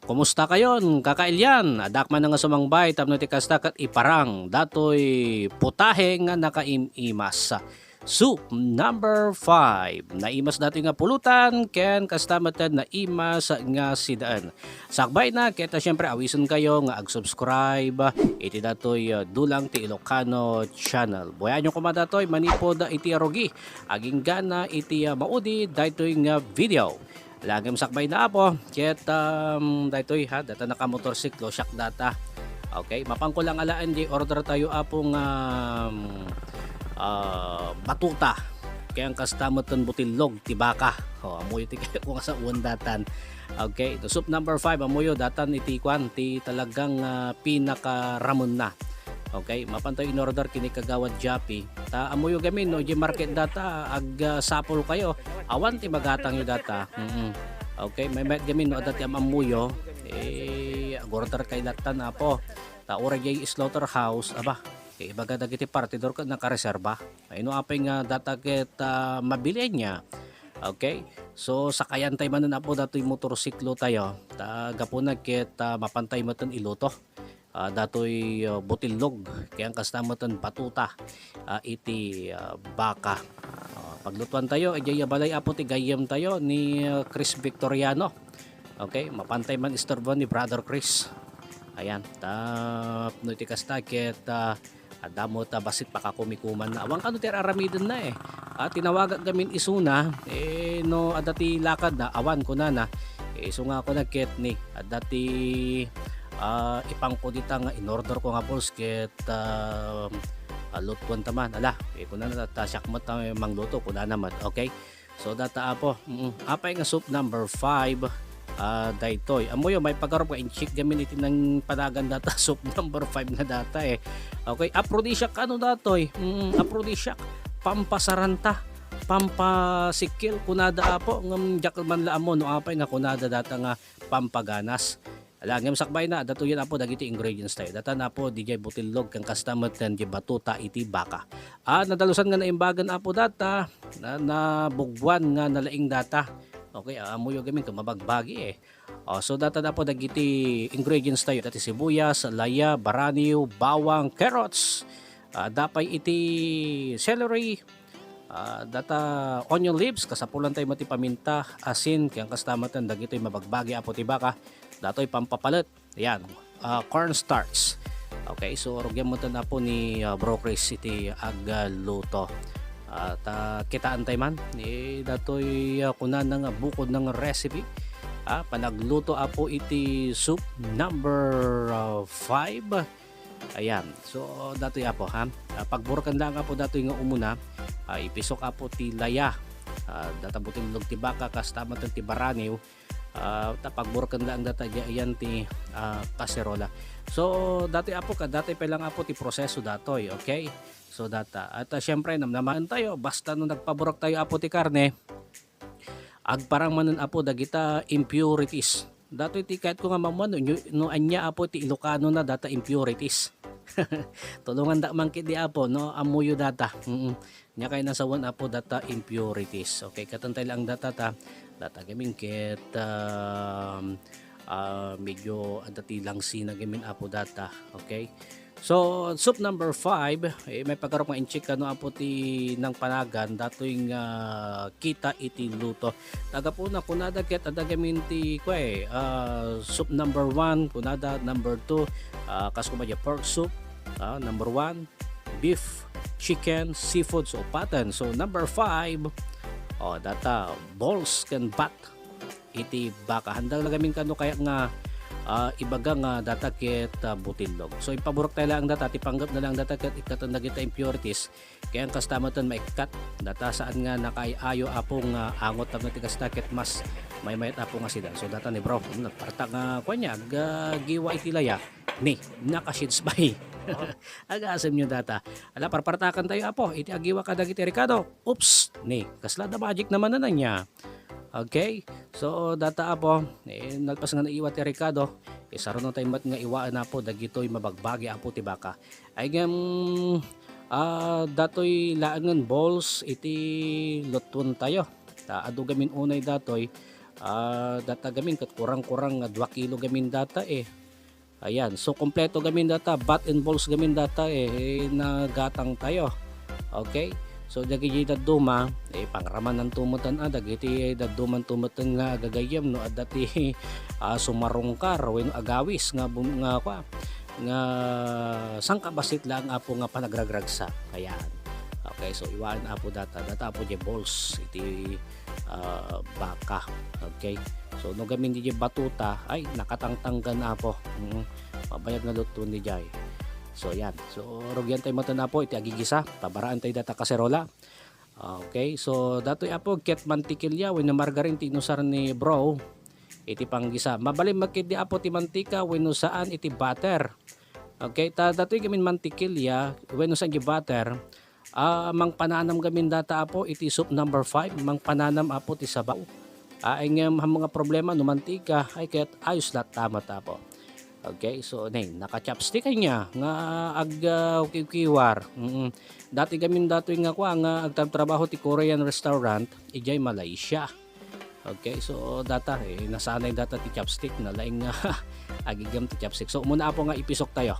Kumusta kayon? Kakailyan, adakman na nga sumangbay tapno ti kastak at iparang datoy putahe nga nakaimas. Soup number 5. Naimas dati nga pulutan ken kastamatan na imas nga sidaan. Sakbay na kita syempre awison kayo nga ag-subscribe iti datoy dulang ti Ilocano channel. Buyan nyo kumadatoy manipod iti arogi. Aging gana iti maudi datoy nga video. Lagim sakbay na po. Ket daytoy ha data naka motorsiklo shock data. Okay, mapangkulang alaan di order tayo apong batuta. Kaya ang kastamoton butilog tibaka. Amoy ti kaya kung sa datan. Okay, ito soup number 5 amoyo datan iti kwan ti talagang pinaka-ramon na. Okay, mapantay in order kini kagawad Japi. Ta amuyo gamin no, market data ag sapol kayo. Awan ti magatang yu data. Okay, may met gamin no dati amuyo order kay latan apo. Ta ora jay slaughterhouse aba. Kay ibaga dagiti partidor ka nakareserba. Ayno apay nga data ket mabili niya. Okay, so sakayan tayo manan apo datoy motorsiklo tayo. Ta gapuna ket mapantay matan iluto. Datoy butilog kaya ang kastamatan patuta iti baka. Paglutuan tayo ajay balay apo ti gayam tayo ni Chris Victoriano. Okay, mapantay man istorbo ni Brother Chris. Ayan, no iti kastakit adamo ta basit pakakumikuman na awang kano ti aramiden na tinawagan gamin isuna no adati lakad na awan ko na so nga ako nagket ni adati ipangko dita nga in order ko nga pols ket lutwan taman ala kunan na tasyakmat ta mangluto kunan naman. Okay, so data apo apay nga soup number 5 daytoy amoyo may pagkarop ka inchik gamin iti ng panagan data soup number 5 na data okay, aphrodisiac ano datoy aphrodisiac pampasaranta pampasikil kunada apo ngam jakman laamo no apay nga kunada data nga pampaganas. Alangem sakbay na dato yan apo dagiti ingredients tayo. Data na po DJ butilog kang kastamat kan di batuta iti baka. Nadalusan nga naimbagan apo data na bugwan nga nalaing data. Okay, amuyo gamin to mabagbagi so data na po dagiti ingredients tayo. Dati sibuyas, laya, baraniw, bawang, carrots. Dapay iti celery. Data onion leaves kasapulan tayo mati paminta, asin kang kastamatan dagitoy mabagbagi apo ti baka. Datoy pampapalit. Ayan, cornstarch. Okay, so rugyan mo na po ni Bro Chris iti agluto. Kitaan tayo man. Datoy kunan ng bukod ng recipe. Panagluto apo iti soup number 5. Ayan, so datoy apo ha. Pagburkan lang apo datoy nga umuna. Ipisok apo ti laya. Databutin log ti baka kastamat ti baraniw. Tapagburkan lang data yan ti kaserola. So dati apo dati pa lang apo ti proseso datoy. Okay, so data at syempre namnamaan tayo basta no nagpaburok tayo apo ti karne agparang manan apo dagita impurities datoy ti kahit ko nga mamano no anya apo ti Ilocano na data impurities. Tulungan da man di apo no amuyo data nya kay nasawan apo data impurities. Okay, katantay lang data data gaming ket medyo adati lang sina gamin apo data. Okay, so soup number 5 may pagkarop nga inchik ano apo ti nang panagan datoy nga kita iti luto taga po na kunada ket adagamin ti soup number 1 kunada number 2 kas kumadya pork soup number 1 beef, chicken, seafood, so patan. So number 5 data balls can bat iti baka handang lagamin kano kaya nga ibaga nga data ket butilog. So ipaburok tayo lang data tipanggap na lang data ket ikatan dagita impurities kaya ang kastamatan maikat data saan nga nakaayo apong angot ang tigas ket mas may mayat apo nga sida. So data ni bro nagparta nga kunya giwa iti laya ni nakashits by agasem nyo data ala parpartakan tayo apo iti agiwa kadagiti Ricardo. Oops ni kasla da magic naman na niya. Okay, so data apo nalpas nga naiwa ti Ricardo isaro no tayo mat nga iwaan apo dagitoy mabagbagi apo ti baka ay gam datoy laan balls iti lutun tayo adu gamin unay datoy data gamin kat kurang-kurang nga 2 kilo gamin data ayan, so kompleto gamin data, bat and balls gamin data nagatang tayo. Okay, so dagiti daduma pangraman ng tumutan dagiti daduman tumutan nga gagayam no dati sumarungkar wenno agawis nga nga sangkabasit lang apo nga panagragragsa. Ayan. Okay, so iwaan apo data apo di balls iti baka. Okay, so no gamin di batuta ay nakatangtanggan apo mabayag na luto ni jay. So yan, so rogyan tayo mata na po iti agigisa tabaraan tayo data kaserola. Okay, so datoy apo ket mantikilya wenno margarin ti inusar ni bro iti panggisa. Mabalim makit di apo ti mantika wenno saan iti butter. Okay, datoy gamin mantikilya wenno saan ti butter. Mang pananam gamin data apo iti soup number 5, mang pananam apo ti sabaw. Ay mga problema no mantika ay ket ayos lat tama apo. Okay, so naka-chopstick niya nga kiwar. Dati gamin datoy nga nga agtrabaho ti Korean restaurant ijay Malaysia. Okay, so data nasanay data ti chopstick na laing agigam ti chopstick. So muna apo nga ipisok tayo.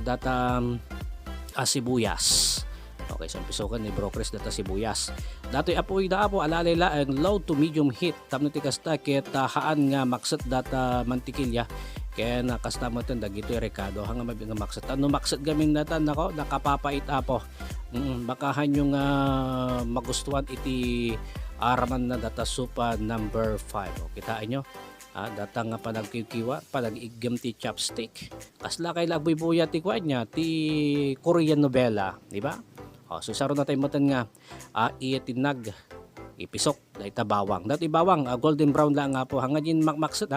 Data sibuyas. Okay, so pisokan ni Bro Chris data sibuyas. Datoy apoy da apo alalay laeng low to medium heat. Tapno ti kasta ket haan nga maksat data mantikilya. Kaya nakastama ten dagito rekado hanga mabinga maksat. Ano maksat gamin data nako nakapapait apo. Baka hanyong magustuhan iti araman na data supa number 5. O, kitaan nyo data nga panagkikiwa panag-igam ti chopstick. Kasla kay lagbuy-buya ti kwa niya ti Korean novela, di ba? So saro na tayo matan nga itinag ipisok dahil bawang. Dati bawang golden brown lang nga po hanga din maksat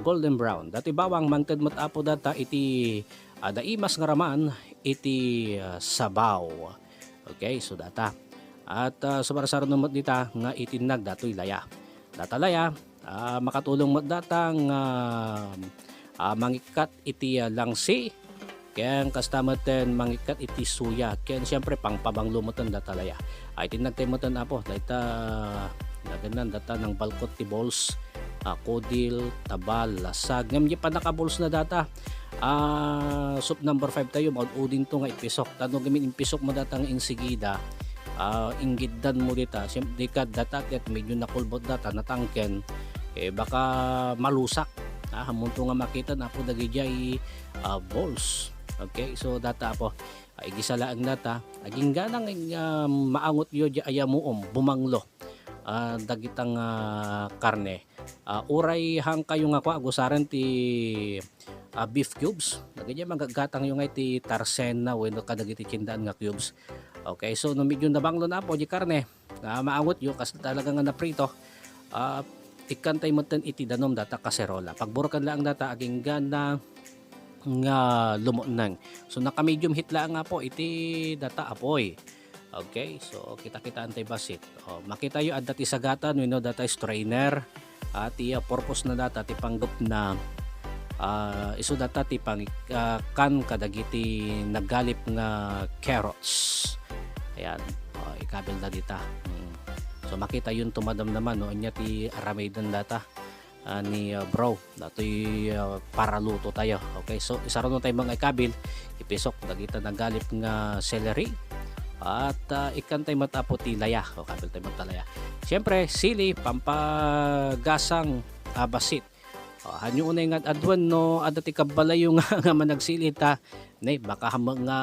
golden brown. Dati bawang mangted mat apo data iti daimas nga raman iti sabaw. Okay, so data at sumarasaro naman dita nga itinag datoy laya. Data laya makatulong mat data nga mangikat iti langsi. Kaya kastamaten mangikat iti suya. Kaya siyempre pangpabanglo mo tan datalaya. Ay tinagtay mo tan apo. Dahita naganan data ng balkot ti balls. Kodil, tabal, lasag. Ngayon pa naka-balls na data. Soup number 5 tayo. Maududin to nga ipisok. Tanong gamin impisok mo data ng insigida. Inggidan mo dita. Siyempre ka data ket medyo nakulbot data natangken. Baka malusak. Hamunto nga makita na po dagijay balls. Okay, so data po igisa lang data aging ganang maangot yo ayamuom bumanglo dagitang karne uray hang kayo nga ko agusaran ti beef cubes naganya magagatang yung ti tarsen na wenno kadagiti tindaan nga cubes. Okay, so no medyo nabanglo na po di karne maangot yo kasi talaga nga naprito ikantay mo ten iti danom data kaserola pagburukan lang data aging gana nga lumonang. So naka medium heat lang nga po iti data apoy. Okay, so kita antay basit. Makita yo adda ti sagatan wenno data strainer at purpose na data ti panggap na isu data ti kan kadagiti naggalip nga carrots. Ayan, ikabel na dita. So makita yun tumadam naman no anya ti aramidan data ni bro datoy para luto tayo. Okay, so isaro no tayo mga ikabil ipisok dagita naggalip nga celery at ikantay matapo ti laya o kabil tayo matalaya. Siyempre sili pampagasang basit. Hanyo unay nga adwan no adati kabalayo nga managsilita nay baka nga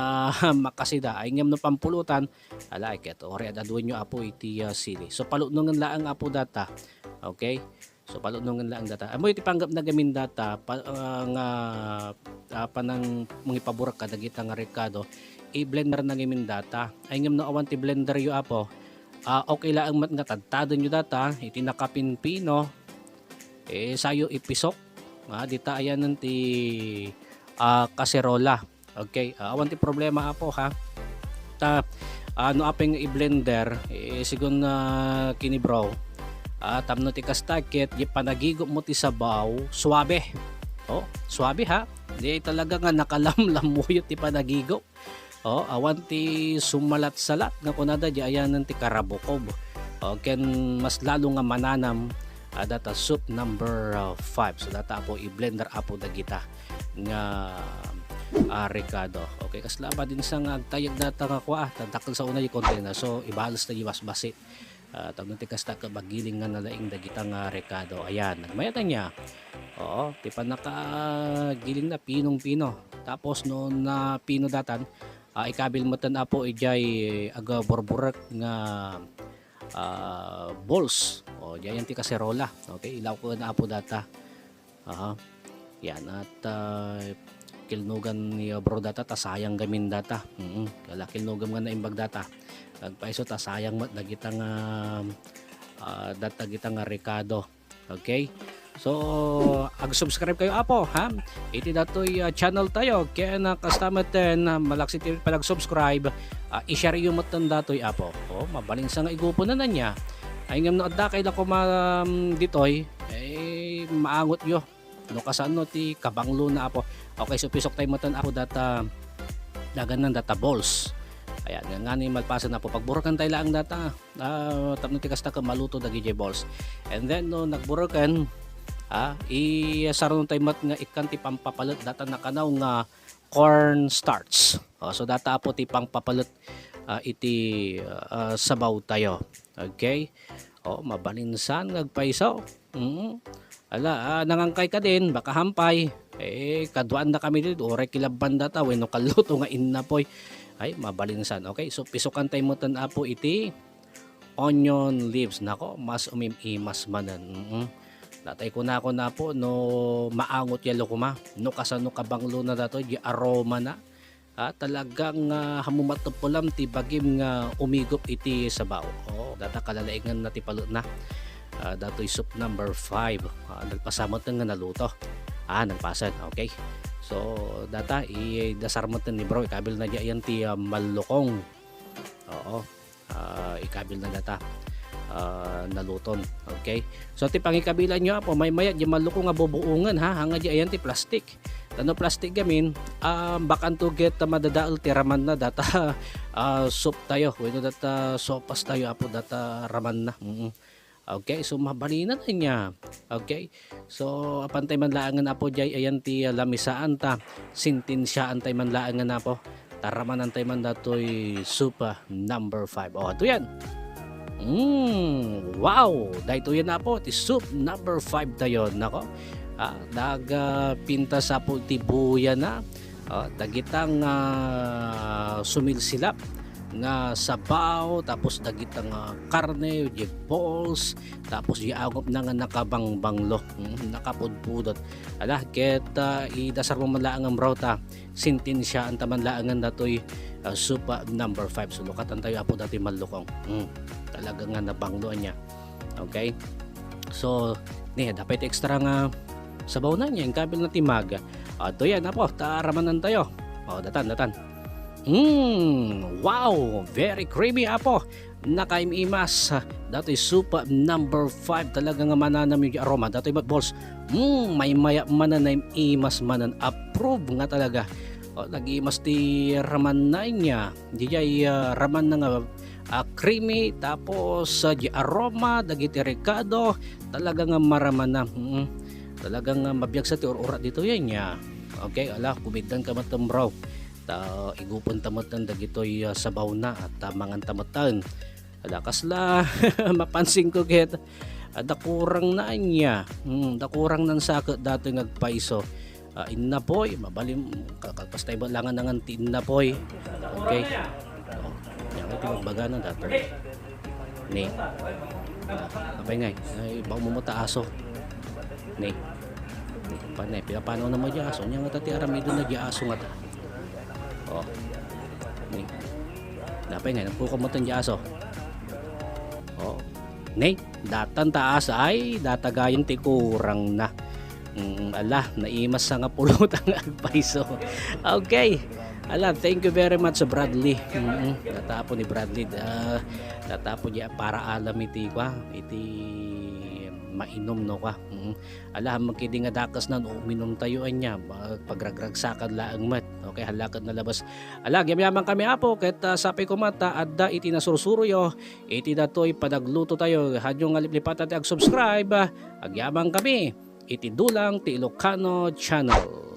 makasida ay ngam no pampulutan ala ket ori adwan nyo apo iti sili. So palunongan laang apo data. Okay, so palunongan laang data amo iti panggap na gamin data nga panang mga paborak kadagita nga rekado i-blender na gamin data ay ngam no awan ti blender yo apo okay laang mat nga tadtado nyo data iti nakapinpino sayo ipisok dita ayan nanti kaserola. Okay, awan ti problema apo ha no apeng i-blender sigon kini bro tamno ti kastaket di panagigo mo ti sabaw suabe suabe ha di talaga nga nakalamlamuyo ti panagigo awan ti sumalat-salat nga kunada di ayan nanti karabukob ken mas lalo nga mananam data soup number 5. So data po i-blender apo dagita nga Ricardo. Okay, kaslaba din sa agtayag data nga kuha tadakkel sa una yung container. So ibalas na yung basit. Tawag natin kasta ka magiling nga nalaing dagita nga Ricardo. Ayan, nagmayatan niya. Oo, tipa nakagiling na pinong-pino. Tapos noon na pino datan, ikabil mo tan apo ijay aga borburak nga balls. O diyan ti kaserola. Okay, ilaw ko na apo data. Yan at kilnugan ni bro data ta sayang gamin data. Kala kilnugam nga na imbag data. Nagpaiso ta sayang mat dagitang data gitang Ricardo. Okay? So, ag-subscribe kayo apo, ha? Iti datoy channel tayo. Kaya na customer ten malaksi ti palag-subscribe, i-share yung matan datoy apo. O, mabaling sa nga igupo na niya. Ay ngam no adda kay lako ditoy, maangot yo. No kasano ti kabanglo na apo. Okay, so pisok tayo matan apo data dagan ng data balls. Ayan, nga ni malpasan na po pagburakan tayo lang data. Tapno ti kasta ka maluto dagi balls. And then no nagburukan i-saron tayo mat nga ikan ti pampapalit data nakanaw nga corn starch. So data apo ti pampapalit iti sabaw tayo. Okay? Mabalinsan ngagpaisaw. Nangangkay ka din baka hampay. Kaduan na kami dito ore kilaban data wenno kaluto nga innapoy. Ay mabalinsan. Okay? So pisukan tayo mo tan apo iti onion leaves. Nako, mas umimimas manan. Natay ko na po no maangot yalo kuma no kasano kabanglo na dato di aroma na talagang hamumatopolam ti bagim nga umigop iti sabaw. Data kalalaingan na ti palot na datoy soup number 5. Nagpasamot nga naluto. Nagpasan. Okay, so data i-dasarmot ni bro ikabil na diyan ti malukong. Ikabil na data naluton. Okay, so ti pangikabilan nyo po may mayat di maluko nga bubuungan hanga di ayan ti plastic tano plastic gamin bakan to get madadaal ti raman na data soup tayo weno data sopas tayo apo data raman na. Okay, so mabalinan na niya. Okay, so apantay man laangan apo jay ayan ti lamisaan ta sintinsya antay man laangan apo taraman antay man datoy soup number 5. Ito yan. Wow! Dahito yan na po, ti soup number 5 tayo. Nako, pinta sa po ti buya na. Dagitang sumilsilap nga sabaw, tapos dagitang karne, di balls, tapos iagop na nga nakabangbanglo, nakapudpudot. Ket idasar mo manlaangan brota, sintinsya ang tamanlaangan datoy soup number 5. So lukatan tayo apo dati malukong. Talaga nga nabangloan niya. Okay, so dapat extra nga sabaw na niya yung kabil na timaga. Ito yan apo, taramanan tayo. Datan. Wow, very creamy apo. Nakaimimas. Dato'y soup number 5. Talaga nga mananam yung aroma. Dato'y balls. May maya mananam imas manan. Approve nga talaga. Nag-imas ti raman na niya. Di raman na nga creamy. Tapos di aroma. Dagiti Ricardo. Talaga nga maraman na. Talagang mabiyag sa ti ura dito yan niya. Okay, kumigdan ka matambraw. Igupon tamatan dagitoy sabaw na at mangan tamatan. Kasla mapansin ko ket dakurang na niya. Dakurang ng sakit dato ngagpaiso. Inna poy mabalim kalpastay ba langan nangan ti inna poy. Okay. Yang iti magbagana dato. Ni. Abay ngay, ay baw mo ta aso. Ni. Panay pinapano na mo di aso nya nga ti aramido na di aso nga. Ni. Napay ngay nagpukamutan di aso. Ni, datan taas ay datagayon ti kurang na. Naimas sa nga pulot ang agpaiso. Okay. Thank you very much Bradley. Natapo ni Bradley. Natapo niya para alam iti mainom no ka. Alahan magkidi nga dakas na uminom tayo anya pagragragsakan laang mat. Okay, halakad na labas. Alag yaman kami apo ket sapi ko mata adda iti nasursuruyo iti datoy padagluto tayo hadyo nga liplipatan ti ag subscribe agyamang kami iti dulang ti Ilocano channel.